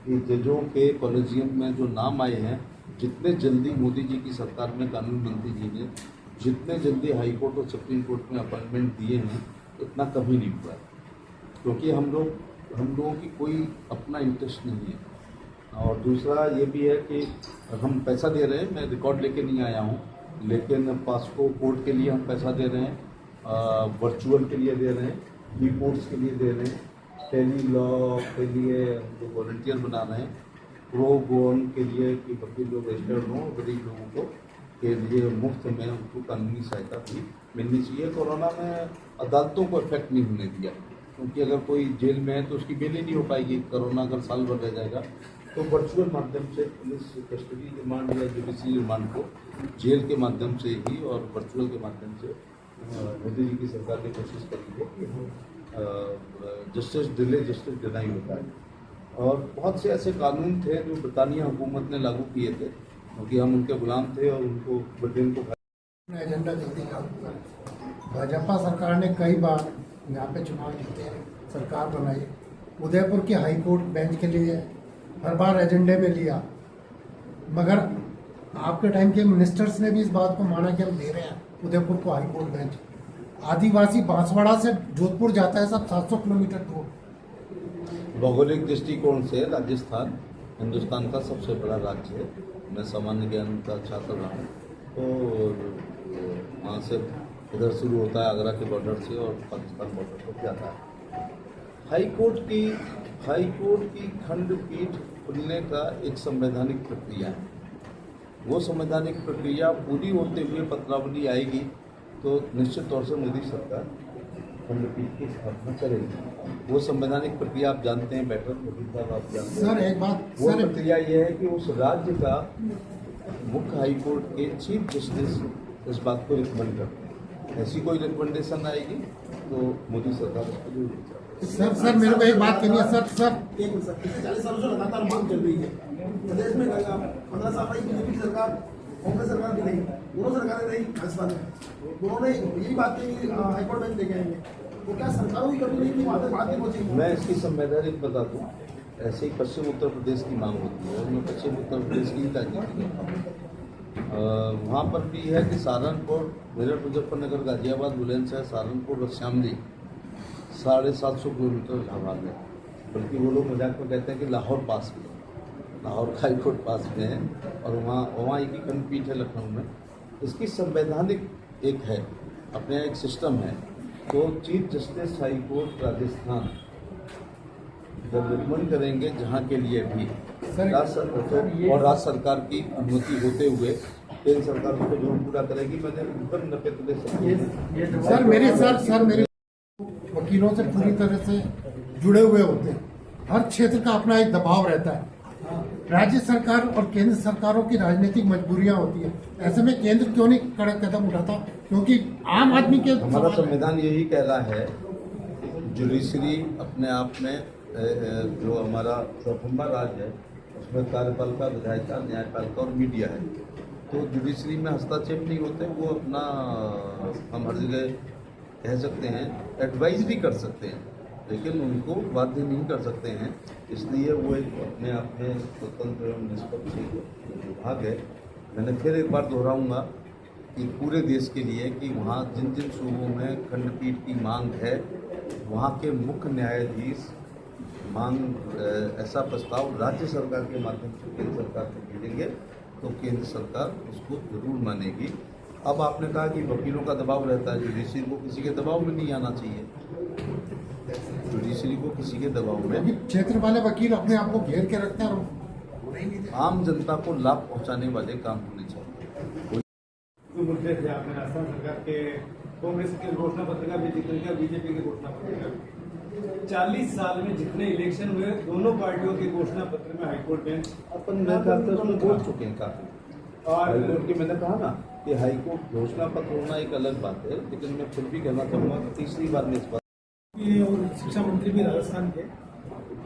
कि जजों के कॉलेजियम में जो नाम आए हैं, जितने जल्दी मोदी जी की सरकार में कानून मंत्री जी ने जितने जल्दी हाई कोर्ट और सुप्रीम कोर्ट में अपॉइंटमेंट दिए हैं, इतना कभी नहीं हुआ है। क्योंकि हम लोगों की कोई अपना इंटरेस्ट नहीं है। और दूसरा ये भी है कि हम पैसा दे रहे हैं, मैं रिकॉर्ड लेके नहीं आया हूँ, लेकिन पासको कोर्ट के लिए हम पैसा दे रहे हैं, वर्चुअल के लिए दे रहे हैं, ई कोर्ट्स के लिए दे रहे हैं, टेली लॉ के लिए जो वॉलंटियर बना रहे हैं, प्रो बोन के लिए कि वकील लोग रजिस्टर्ड हों, गरीब लोगों को के लिए मुफ्त में उनको कानूनी सहायता भी मिलनी चाहिए। कोरोना में अदालतों को इफेक्ट नहीं होने दिया, क्योंकि अगर कोई जेल में है तो उसकी बेल ही नहीं हो पाएगी। कोरोना अगर साल भर रह जाएगा तो वर्चुअल माध्यम से पुलिस कस्टडी रिमांड या जुडिशरी रिमांड को जेल के माध्यम से ही और वर्चुअल के माध्यम से मोदी जी की सरकार ने कोशिश करी है कि हम जस्टिस डिले जस्टिस डिनाई होता है। और बहुत से ऐसे कानून थे जो ब्रिटानिया हुकूमत ने लागू किए थे, क्योंकि हम उनके गुलाम थे और उनको ब्रिटेन को एजेंडा जल्दी का भाजपा सरकार ने कई बार यहाँ पे चुनाव जीते हैं, सरकार बनाई, उदयपुर के हाई कोर्ट बेंच के लिए हर बार एजेंडे में लिया, मगर आपके टाइम के मिनिस्टर्स ने भी इस बात को माना कि हम दे रहे हैं उदयपुर को हाई कोर्ट बेंच। आदिवासी बांसवाड़ा से जोधपुर जाता है सब 700 किलोमीटर दूर। भौगोलिक दृष्टिकोण से राजस्थान हिंदुस्तान का सबसे बड़ा राज्य है। मैं सामान्य ज्ञान का छात्र रहा हूँ, तो वहाँ से इधर शुरू होता है आगरा के बॉर्डर से और पाकिस्तान बॉर्डर तक जाता है। हाई कोर्ट की खंडपीठ खुलने का एक संवैधानिक प्रक्रिया है। वो संवैधानिक प्रक्रिया पूरी होते हुए पत्रावली आएगी तो निश्चित तौर से मोदी सरकार खंडपीठ की स्थापना करेगी। वो संवैधानिक प्रक्रिया आप जानते हैं बेटर, मोदी साहब आप जानते हैं। सर एक बात, वो सर प्रक्रिया ये है कि उस राज्य का मुख्य हाई कोर्ट के चीफ जस्टिस इस बात को रिकमेंड करते हैं। ऐसी कोई रिकमेंडेशन आएगी तो मोदी सरकार उसको जरूर देगी। सर मेरे को एक बात कहनी है सर एक मिनट सर, पिछले 40 सालों से लगातार मांग चल रही है प्रदेश में। 15 साल रही बीजेपी की सरकार, कांग्रेस सरकार भी रही, दोनों सरकारें रही भाजपा में, दोनों ने यही बात कही कि हाईकोर्ट बेंच लेके आएंगे। तो क्या सरकारों की कमी नहीं की बात नहीं पहुंची? मैं इसकी संवैधानिक बता दूँ, ऐसे ही पश्चिम उत्तर प्रदेश की मांग होती है और मैं पश्चिम उत्तर प्रदेश की ही राजनीति करता हूँ। वहाँ पर भी है कि सहारनपुर, मेरठ, मुजफ्फरनगर, गाजियाबाद, बुलंदशहर, सहारनपुर और शामली 750 किलोमीटर इलाहाबाद है। बल्कि वो लोग मजाक में कहते हैं कि लाहौर पास में, लाहौर का हाई कोर्ट पास में है और वहाँ एक ही खंडपीठ है लखनऊ में। इसकी संवैधानिक एक है, अपने एक सिस्टम है। तो chief justice high court Rajasthan जब रिकमेंड करेंगे जहाँ के लिए भी और राज्य सरकार की अनुमति होते हुए केंद्र सरकार उसको जरूर पूरा करेगी। मैंने ऊपर नपे तुले सर मेरे वकीलों से पूरी तरह से जुड़े हुए होते हैं। हर क्षेत्र का अपना एक दबाव रहता है। राज्य सरकार और केंद्र सरकारों की राजनीतिक मजबूरियां होती है। ऐसे में केंद्र क्यों नहीं कड़क कदम उठाता? क्योंकि आम आदमी के हमारा संविधान यही कह रहा है, जुडिशरी अपने आप में जो हमारा चौखंबा राज है उसमें कार्यपालिका, विधायिका, न्यायपालिका और मीडिया है। तो जुडिशरी में हस्तक्षेप नहीं होते, वो अपना हम हर जगह कह सकते हैं एडवाइज भी कर सकते हैं, लेकिन उनको बाध्य नहीं कर सकते हैं। इसलिए वो एक अपने आप में स्वतंत्र एवं निष्पक्ष विभाग है। मैंने फिर एक बार दोहराऊंगा कि पूरे देश के लिए कि वहाँ जिन जिन सूबों में खंडपीठ की मांग है वहाँ के मुख्य न्यायाधीश ऐसा प्रस्ताव राज्य सरकार के माध्यम से केंद्र सरकार को भेजेंगे तो केंद्र सरकार उसको जरूर मानेगी। अब आपने कहा कि वकीलों का दबाव रहता है, जुडिशरी को किसी के दबाव में नहीं आना चाहिए। जुडिशरी को किसी के दबाव में, क्षेत्र वाले वकील अपने आप को घेर के रखते हैं, आम जनता को लाभ पहुंचाने वाले काम होने चाहिए। मुद्दे थे आपने राजस्थान सरकार के, कांग्रेस के घोषणा पत्र का भी जिक्र किया, बीजेपी के घोषणा पत्र का। 40 साल में जितने इलेक्शन हुए दोनों पार्टियों के घोषणा पत्र में हाईकोर्ट बेंच अपन मेरे ख्याल से उसमें बोल चुके हैं काफी। और हाईकोर्ट की मैंने कहा ना कि हाईकोर्ट घोषणा पत्र होना एक अलग बात है, लेकिन मैं फिर भी कहना चाहूँगा कि तीसरी बार में इस बात और शिक्षा मंत्री भी राजस्थान के,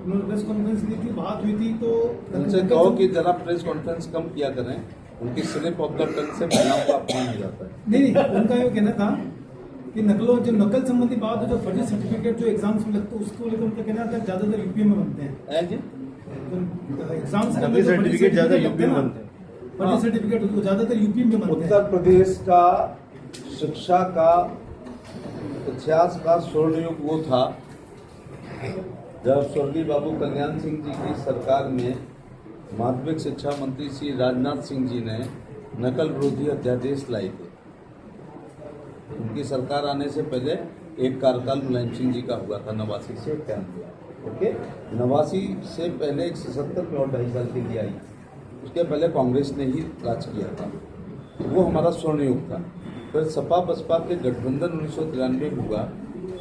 उन्होंने प्रेस कॉन्फ्रेंस ली थी, बात हुई थी, तो उनसे कहो कि जरा प्रेस कॉन्फ्रेंस कम किया करें, उनकी स्लिप ऑफ द टंग से महिलाओं का अपमान हो जाता है। नहीं, उनका ये कहना था कि नकल संबंधी बात है, जो फर्जी सर्टिफिकेट जो एग्जाम्स में लगते हैं उसको लेकर उनका कहना था ज्यादातर यूपी में बनते हैं। जी, एग्जाम्स नकली सर्टिफिकेट ज्यादा यूपी में बनते हैं, फर्जी सर्टिफिकेट ज्यादातर यूपी में बनते हैं। उत्तर प्रदेश का शिक्षा का इतिहास का स्वर्ण युग वो था जब स्वर्गीय बाबू कल्याण सिंह जी की सरकार में माध्यमिक शिक्षा मंत्री श्री राजनाथ सिंह जी ने नकल विरोधी अध्यादेश लाए थे। उनकी सरकार आने से पहले एक कार्यकाल मुलायम सिंह जी का हुआ था 89 से 91। ओके, 89 से पहले 177 में और 2.5 साल के लिए आई। उसके पहले कांग्रेस ने ही राज किया था, वो हमारा स्वर्ण युग था। फिर सपा बसपा के गठबंधन 1993 में हुआ।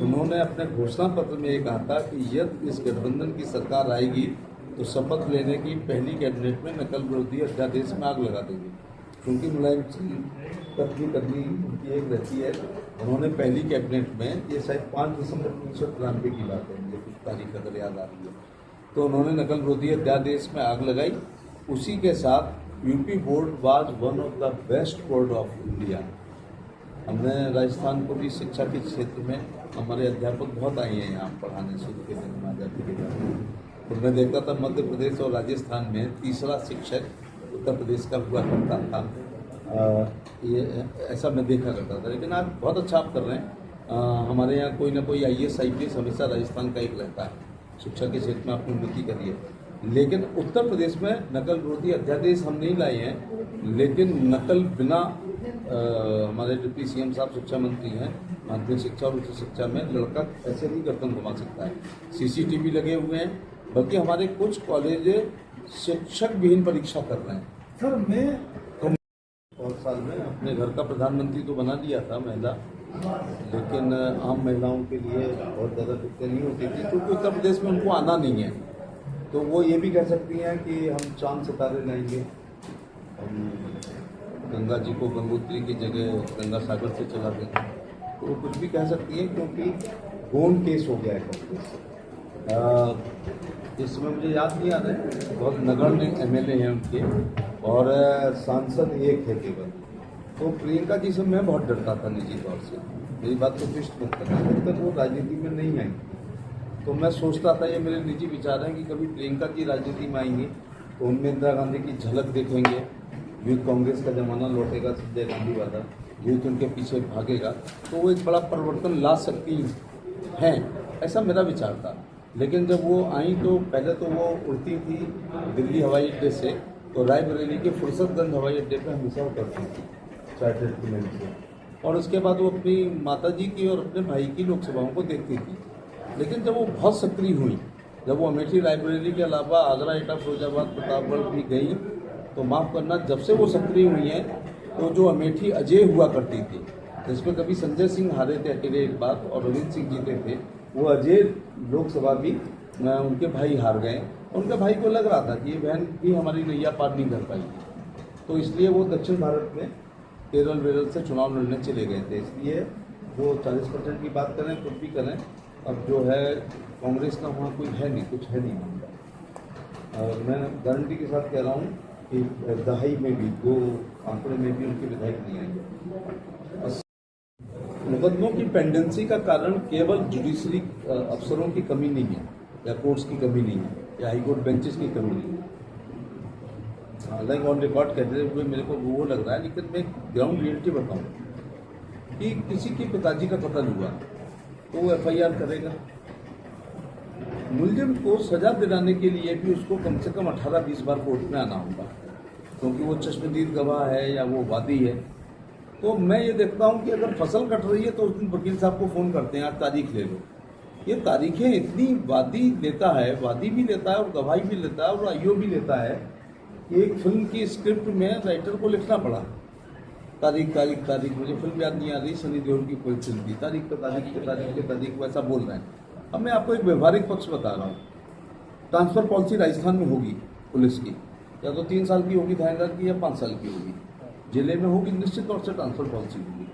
उन्होंने अपने घोषणा पत्र में ये कहा था कि यदि इस गठबंधन की सरकार आएगी तो शपथ लेने की पहली कैबिनेट में नकल विरोधी अध्यादेश में आग लगा देगी। क्योंकि मुलायम सिंह कदमी उनकी एक रहती है, उन्होंने पहली कैबिनेट में, ये शायद 5 दिसंबर 1993 की बात है, मुझे कुछ तारीख अगर याद आ रही है, तो उन्होंने नकल विरोधी अध्यादेश में आग लगाई। उसी के साथ UP board was one of the best board of India. हमने राजस्थान को भी शिक्षा के क्षेत्र में हमारे अध्यापक बहुत आए हैं यहाँ पढ़ाने शुरू के दिन में आज़ादी के बाद। तो मैं देखता था मध्य प्रदेश और राजस्थान में तीसरा शिक्षक उत्तर प्रदेश का हुआ करता था। ये ऐसा मैं देखा करता था, लेकिन आज बहुत अच्छा आप कर रहे हैं। हमारे यहाँ कोई ना कोई IAS IPS हमेशा राजस्थान का एक रहता है। शिक्षा के क्षेत्र में आपने उन्नति करी है, लेकिन उत्तर प्रदेश में नकल विरोधी अध्यादेश हम नहीं लाए हैं, लेकिन नकल बिना हमारे डिप्टी CM साहब शिक्षा मंत्री हैं, माध्यमिक शिक्षा और उच्च शिक्षा में लड़का ऐसे नहीं गर्दन घुमा सकता है। CCTV लगे हुए हैं, बल्कि हमारे कुछ कॉलेज शिक्षक विहीन परीक्षा कर रहे हैं। सर मैं बहुत साल में अपने घर का प्रधानमंत्री तो बना दिया था महिला, लेकिन आम महिलाओं के लिए बहुत ज़्यादा दिक्कतें नहीं होती थी, क्योंकि उत्तर प्रदेश में उनको आना नहीं है। तो वो ये भी कह सकती हैं कि हम चांद सितारे लाएंगे, हम गंगा जी को गंगोत्री की जगह गंगा सागर से चला देंगे, तो वो कुछ भी कह सकती हैं, क्योंकि गोंड केस हो गया है कांग्रेस। इस समय मुझे याद नहीं आ रहा है, बहुत नगण्य MLA हैं उनके, और सांसद एक है केवल। तो प्रियंका जी से मैं बहुत डरता था निजी तौर से, मेरी बात को ट्विस्ट मत करना, जब तक वो राजनीति में नहीं आई। तो मैं सोचता था, ये मेरे निजी विचार हैं, कि कभी प्रियंका जी राजनीति में आएंगी तो उनमें इंदिरा गांधी की झलक देखेंगे, यूथ कांग्रेस का जमाना लौटेगा, संजय गांधी वाला, यूथ उनके पीछे भागेगा, तो वो एक बड़ा परिवर्तन ला सकती हैं, ऐसा मेरा विचार था। लेकिन जब वो आई तो पहले तो वो उड़ती थी दिल्ली हवाई अड्डे से, तो रायबरेली के फुर्सतगंज हवाई अड्डे पर हमेशा उतरती थी चार्टर्ड प्लेन से, और उसके बाद वो अपनी माता जी की और अपने भाई की लोकसभाओं को देखती थी। लेकिन जब वो बहुत सक्रिय हुई, जब वो अमेठी रायबरेली के अलावा आगरा, एटा, फिरोजाबाद, प्रतापगढ़ भी गई, तो माफ़ करना, जब से वो सक्रिय हुई हैं तो जो अमेठी अजय हुआ करती थी, जिसमें कभी संजय सिंह हारे थे अकेले एक बार और रविंद्र सिंह जीते थे, वो अजय लोकसभा भी उनके भाई हार गए। उनके भाई को लग रहा था कि ये बहन भी हमारी नैया पार नहीं कर पाएगी, तो इसलिए वो दक्षिण भारत में केरल वेरल से चुनाव लड़ने चले गए थे। इसलिए वो 40% की बात करें, कुछ भी करें, अब जो है कांग्रेस का वहाँ कोई है नहीं, कुछ है नहीं मामला। और मैं गारंटी के साथ कह रहा हूँ कि दहाई में भी, 2 आंकड़े में भी उनके विधायक नहीं आएंगे। मुकदमों की पेंडेंसी का कारण केवल जुडिशरी अफसरों की कमी नहीं है, या कोर्ट्स की कमी नहीं है, या हाईकोर्ट बेंचेस की कमी नहीं है। लाइक ऑन रिकॉर्ड कहते हुए मेरे को वो लग रहा है, लेकिन मैं ग्राउंड रियलिटी बताऊँ कि किसी के पिताजी का कत्ल हुआ तो वो FIR करेगा। मुलजिम को सजा दिलाने के लिए भी उसको कम से कम 18-20 बार कोर्ट में आना होगा, क्योंकि वो चश्मदीद गवाह है या वो वादी है। तो मैं ये देखता हूँ कि अगर फसल कट रही है तो उस दिन वकील साहब को फ़ोन करते हैं, आज तारीख ले लो। ये तारीखें इतनी वादी लेता है, वादी भी लेता है और गवाही भी लेता है और IO भी लेता है। एक फिल्म की स्क्रिप्ट में राइटर को लिखना पड़ा, तारीख तारीख तारीख, मुझे फिल्म याद नहीं आ रही, सनी देओल की कोई फिल्म थी, तारीख पे तारीख पे तारीख पे तारीख, वैसा बोल रहे हैं। अब मैं आपको एक व्यवहारिक पक्ष बता रहा हूँ। ट्रांसफ़र पॉलिसी राजस्थान में होगी पुलिस की, या तो 3 साल की होगी थानेदार की, या 5 साल की होगी। जिले में होगी, निश्चित तौर से ट्रांसफ़र पॉलिसी होगी।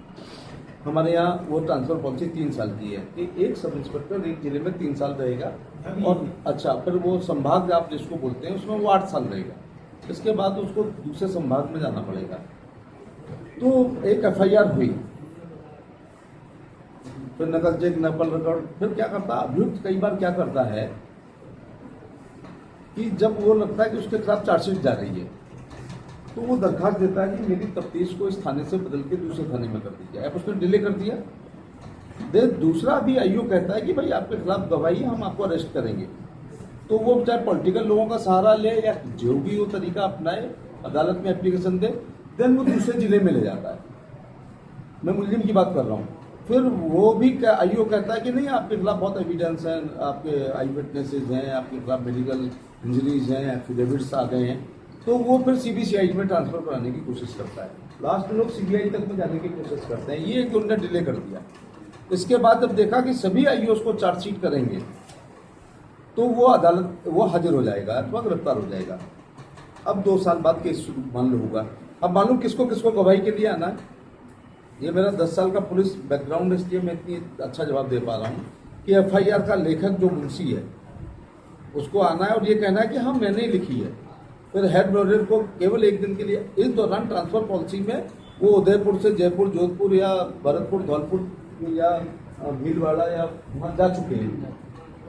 हमारे यहाँ वो ट्रांसफ़र पॉलिसी 3 साल की है कि एक सब इंस्पेक्टर एक जिले में 3 साल रहेगा, और अच्छा फिर वो संभाग आप जिसको बोलते हैं उसमें वो 8 साल रहेगा। इसके बाद उसको दूसरे संभाग में जाना पड़ेगा। तो एक FIR हुई, फिर नकल चेक, नकल रिकॉर्ड, फिर क्या करता अभियुक्त कई बार क्या करता है कि जब वो लगता है कि उसके खिलाफ चार्जशीट जा रही है तो वो दरखास्त देता है कि मेरी तफ्तीश को इस थाने से बदल के दूसरे थाने में कर दीजिए। अब उसने डिले कर दिया, देन दूसरा भी IO कहता है कि भाई आपके खिलाफ गवाही है, हम आपको अरेस्ट करेंगे। तो वो चाहे पॉलिटिकल लोगों का सहारा ले या जो भी वो तरीका अपनाए, अदालत में एप्लीकेशन दे, देन वो दूसरे जिले में ले जाता है। मैं मुलजिम की बात कर रहा हूँ। फिर वो भी IO कहता है कि नहीं आपके खिलाफ बहुत एविडेंस हैं, आपके आई विटनेसेज हैं, आपके खिलाफ मेडिकल इंजरीज हैं, एफिडेविट्स आ गए हैं, तो वो फिर CBCI में ट्रांसफर कराने की कोशिश करता है। लास्ट में लोग CBI तक में जाने की कोशिश करते हैं। ये कि उन्होंने डिले कर दिया। इसके बाद जब देखा कि सभी IOs को चार्जशीट करेंगे तो वो अदालत वो हाजिर हो जाएगा अथवा गिरफ्तार हो जाएगा। अब 2 साल बाद केस मान लो होगा। अब मालूम किसको किसको गवाही के लिए आना है। ये मेरा 10 साल का पुलिस बैकग्राउंड, इसलिए मैं इतनी अच्छा जवाब दे पा रहा हूँ कि FIR का लेखक जो मुंशी है उसको आना है और ये कहना है कि हाँ मैंने ही लिखी है। फिर हेड मॉडरेटर को केवल 1 दिन के लिए, इस दौरान ट्रांसफर पॉलिसी में वो उदयपुर से जयपुर, जोधपुर या भरतपुर, धौलपुर या भीलवाड़ा या वहाँ जा चुके हैं।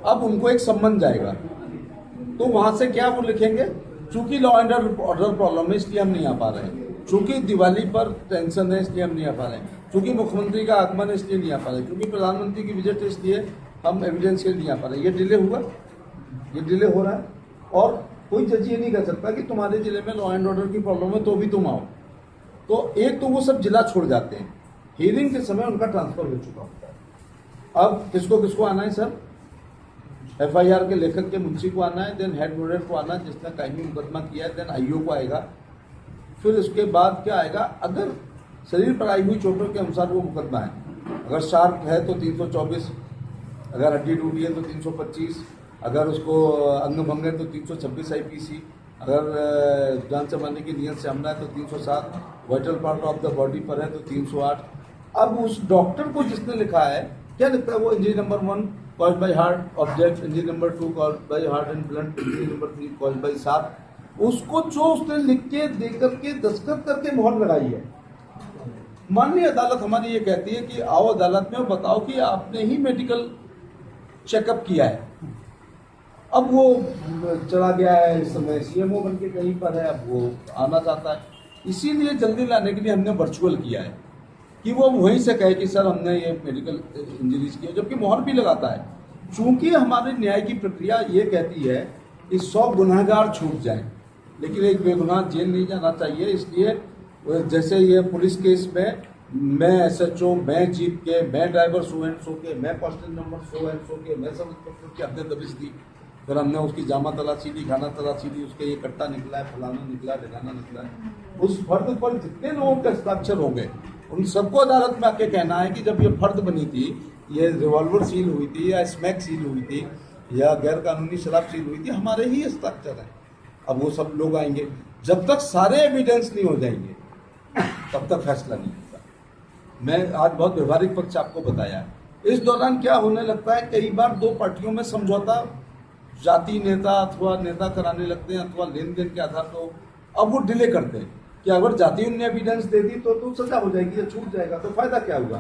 अब उनको एक सम्मन जाएगा, तो वहाँ से क्या वो लिखेंगे, चूंकि लॉ एंड ऑर्डर प्रॉब्लम है इसलिए हम नहीं आ पा रहे हैं, चूंकि दिवाली पर टेंशन है इसलिए हम नहीं आ पा रहे हैं, चूंकि मुख्यमंत्री का आगमन है इसलिए नहीं आ पा रहे हैं, क्योंकि प्रधानमंत्री की विजिट है इसलिए हम एविडेंस के लिए नहीं आ पा रहे हैं। ये डिले हुआ, ये डिले हो रहा है। और कोई जज ये नहीं कह सकता कि तुम्हारे जिले में लॉ एंड ऑर्डर की प्रॉब्लम है तो भी तुम आओ। तो एक तो वो सब जिला छोड़ जाते हैं, हियरिंग के समय उनका ट्रांसफर हो चुका होता है। अब किसको किसको आना है सर, FIR के लेखक के मुंशी को आना है, देन हेड मॉडरेटर को आना है जिसने कायमी मुकदमा किया है, देन IO को आएगा। फिर उसके बाद क्या आएगा, अगर शरीर पर आई हुई चोटों के अनुसार वो मुकदमा है, अगर शार्प है तो 324, अगर हड्डी टूटी है तो 325, अगर उसको अंग भंग है तो 326 IPC, अगर जान से मारने की नीयत से हमला है तो 307, vital part of the body पर है तो 308। अब उस डॉक्टर को जिसने लिखा है, क्या लिखता है वो, injury number 1 caused by heart object, injury number 2 caused by heart and blunt, injury number 3 caused by sharp, उसको जो उसने लिख के दे करके दस्तखत करके मोहर लगाई है। माननीय अदालत हमारी ये कहती है कि आओ अदालत में और बताओ कि आपने ही मेडिकल चेकअप किया है। अब वो चला गया है, इस समय CMO बन के कहीं पर है, अब वो आना चाहता है, इसीलिए जल्दी लाने के लिए हमने वर्चुअल किया है कि वो वहीं से कहे कि सर हमने ये मेडिकल इंजरीज किया, जबकि मोहर भी लगाता है। चूंकि हमारे न्याय की प्रक्रिया ये कहती है कि 100 गुनहगार छूट जाए लेकिन एक बेगुनाह जेल नहीं जाना चाहिए, इसलिए जैसे ये पुलिस केस में मैं SHO, मैं जीप के, मैं ड्राइवर सो एंड सो के, मैं constable number so and so के, मैं सब इंस्पेक्टर की हमने दबिश दी, फिर हमने उसकी जामा तलाशी ली, खाना तलाशी ली, उसके ये कट्टा निकला है, फलाना निकला है, ढिकाना निकला है। उस फर्द पर जितने लोगों के हस्ताक्षर हो गए उन सबको अदालत में आके कहना है कि जब ये फर्द बनी थी, ये रिवॉल्वर सील हुई थी या स्मैक सील हुई थी या गैर कानूनी शराब सील हुई थी, हमारे ही हस्ताक्षर है। अब वो सब लोग आएंगे, जब तक सारे एविडेंस नहीं हो जाएंगे तब तक फैसला नहीं होगा। मैं आज बहुत व्यवहारिक पक्ष आपको बताया है। इस दौरान क्या होने लगता है, कई बार 2 पार्टियों में समझौता जाति नेता अथवा नेता कराने लगते हैं अथवा लेन देन के आधार पर। अब वो डिले करते हैं कि अगर जाति ने एविडेंस दे दी तो सजा हो जाएगी या छूट जाएगा, तो फायदा क्या हुआ,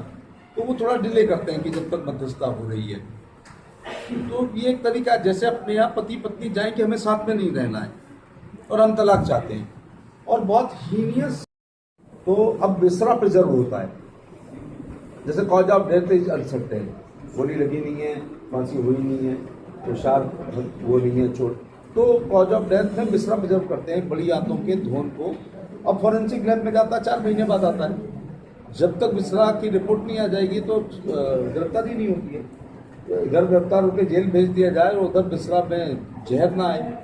तो वो थोड़ा डिले करते हैं कि जब तक मध्यस्थता हो रही है। तो ये एक तरीका, जैसे अपने यहाँ पति पत्नी जाए कि हमें साथ में नहीं रहना है और हम तलाक चाहते हैं, और बहुत हीनियस। तो अब बिस्तरा प्रिजर्व होता है, जैसे कॉज ऑफ डेथ अड़ सकते हैं, गोली लगी नहीं है, फांसी हुई नहीं है, तुषार वो नहीं है चोट, तो कॉज ऑफ डेथ में बिस्तरा प्रिजर्व करते हैं बड़ी आंतों के धोन को। अब फॉरेंसिक लैब में जाता है 4 महीने बाद आता है, जब तक बिस्तरा की रिपोर्ट नहीं आ जाएगी तो गिरफ्तारी नहीं होती है। इधर गिरफ्तार होकर जेल भेज दिया जाए और उधर बिस्तरा में जहर ना आए।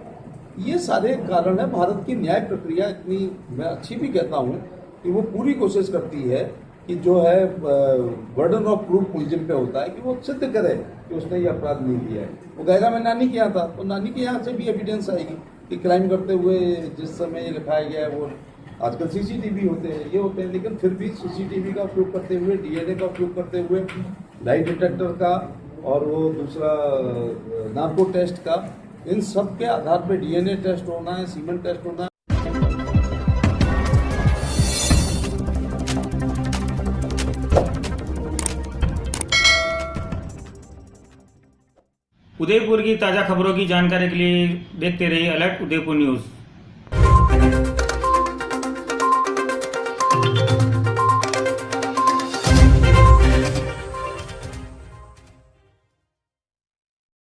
ये सारे कारण है। भारत की न्याय प्रक्रिया इतनी, मैं अच्छी भी कहता हूँ कि वो पूरी कोशिश करती है कि जो है बर्डन ऑफ प्रूफ मुलजिम पे होता है कि वो सिद्ध करे कि उसने ये अपराध नहीं किया है। वो कहेगा मैं नानी के यहाँ था, तो नानी के यहाँ से भी एविडेंस आएगी कि क्राइम करते हुए जिस समय ये लिखाया गया है, वो आजकल CCTV होते हैं, ये होते हैं, लेकिन फिर भी CCTV का उपयोग करते हुए, DNA का उपयोग करते हुए, लाइट डिटेक्टर का और वो दूसरा नार्को टेस्ट का, इन सब के आधार पर DNA टेस्ट होना है, सीमेन टेस्ट होना है। उदयपुर की ताज़ा खबरों की जानकारी के लिए देखते रहिए अलर्ट उदयपुर न्यूज़।